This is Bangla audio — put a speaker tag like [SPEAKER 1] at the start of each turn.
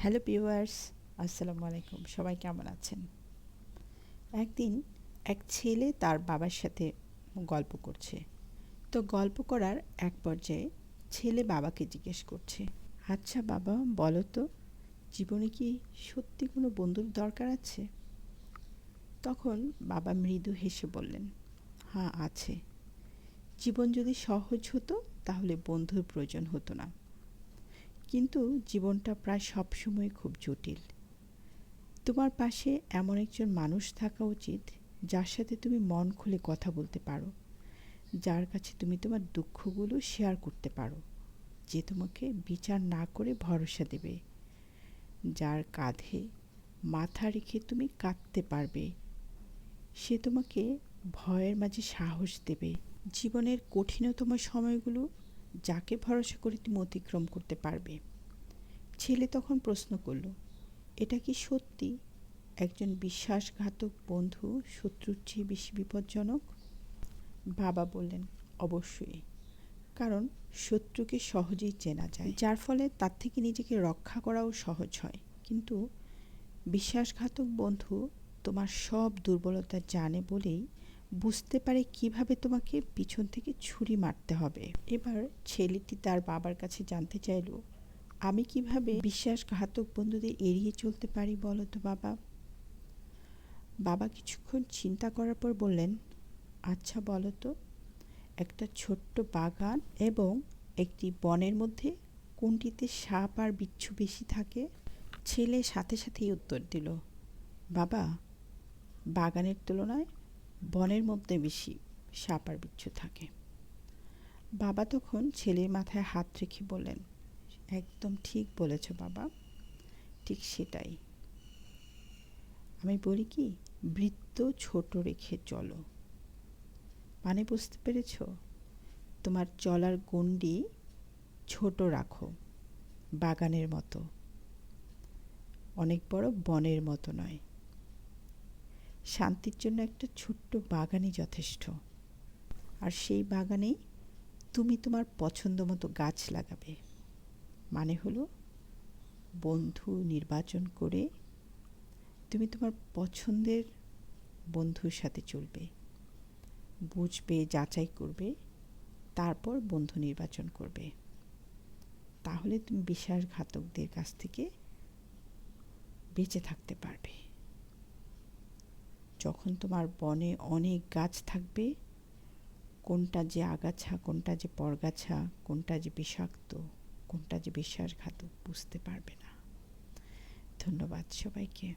[SPEAKER 1] হ্যালো ভিউয়ার্স, আসসালামু আলাইকুম। সবাই কেমন আছেন? একদিন এক ছেলে তার বাবার সাথে গল্প করছে। তো গল্প করার এক পর্যায়ে ছেলে বাবাকে জিজ্ঞেস করছে, আচ্ছা বাবা, বলো তো, জীবনে কি সত্যি কোনো বন্ধুর দরকার আছে? তখন বাবা মৃদু হেসে বললেন, হ্যাঁ আছে। জীবন যদি সহজ হতো তাহলে বন্ধুর প্রয়োজন হতো না। কিন্তু জীবনটা প্রায় সবসময় খুব জটিল। তোমার পাশে এমন একজন মানুষ থাকা উচিত যার সাথে তুমি মন খুলে কথা বলতে পারো, যার কাছে তুমি তোমার দুঃখগুলো শেয়ার করতে পারো, যে তোমাকে বিচার না করে ভরসা দেবে, যার কাঁধে মাথা রেখে তুমি কাঁদতে পারবে, সে তোমাকে ভয়ের মাঝে সাহস দেবে। জীবনের কঠিনতম সময়গুলো যাকে ভরসা করে তুমি অতিক্রম করতে পারবে। ছেলে তখন প্রশ্ন করল, এটা কি সত্যি একজন বিশ্বাসঘাতক বন্ধু শত্রুর চেয়ে বেশি বিপজ্জনক? বাবা বললেন, অবশ্যই। কারণ শত্রুকে সহজেই চেনা যায়, যার ফলে তার থেকে নিজেকে রক্ষা করাও সহজ হয়। কিন্তু বিশ্বাসঘাতক বন্ধু তোমার সব দুর্বলতা জানে বলেই বুঝতে পারে কিভাবে তোমাকে পিছন থেকে ছুরি মারতে হবে। এবার ছেলেটি তার বাবার কাছে জানতে চাইল, আমি কিভাবে বিশ্বাসঘাতক বন্ধুদের এড়িয়ে চলতে পারি বলো তো বাবা। বাবা কিছুক্ষণ চিন্তা করার পর বললেন, আচ্ছা বলো তো, একটা ছোট্ট বাগান এবং একটি বনের মধ্যে কোনটিতে সাপ আর বিচ্ছু বেশি থাকে? ছেলে সাথে সাথেই উত্তর দিল, বাবা, বাগানের তুলনায় বনের মধ্যে বেশি সাপ আর বিচ্ছু থাকে। বাবা তখন ছেলের মাথায় হাত রেখে বললেন, একদম ঠিক বলেছ বাবা, ঠিক সেটাই। আমি বলি কি, বৃত্ত ছোট রেখে চলো। মানে বুঝতে পেরেছ? তোমার চলার গণ্ডি ছোট রাখো, বাগানের মতো, অনেক বড় বনের মতো নয়। শান্তির জন্য একটা ছোট্ট বাগানই যথেষ্ট। আর সেই বাগানেই তুমি তোমার পছন্দ মতো গাছ লাগাবে। মানে হলো, বন্ধু নির্বাচন করে তুমি তোমার পছন্দের বন্ধুর সাথে চলবে, বুঝবে, যাচাই করবে, তারপর বন্ধু নির্বাচন করবে। তাহলে তুমি বিশ্বাসঘাতকদের কাছ থেকে বেঁচে থাকতে পারবে। যখন তোমার বনে অনেক গাছ থাকবে, কোনটা যে আগাছা, কোনটা যে পরগাছা, কোনটা যে বিষাক্ত, কোনটা যে বিশ্বাসঘাতক বুঝতে পারবে না। ধন্যবাদ সবাইকে।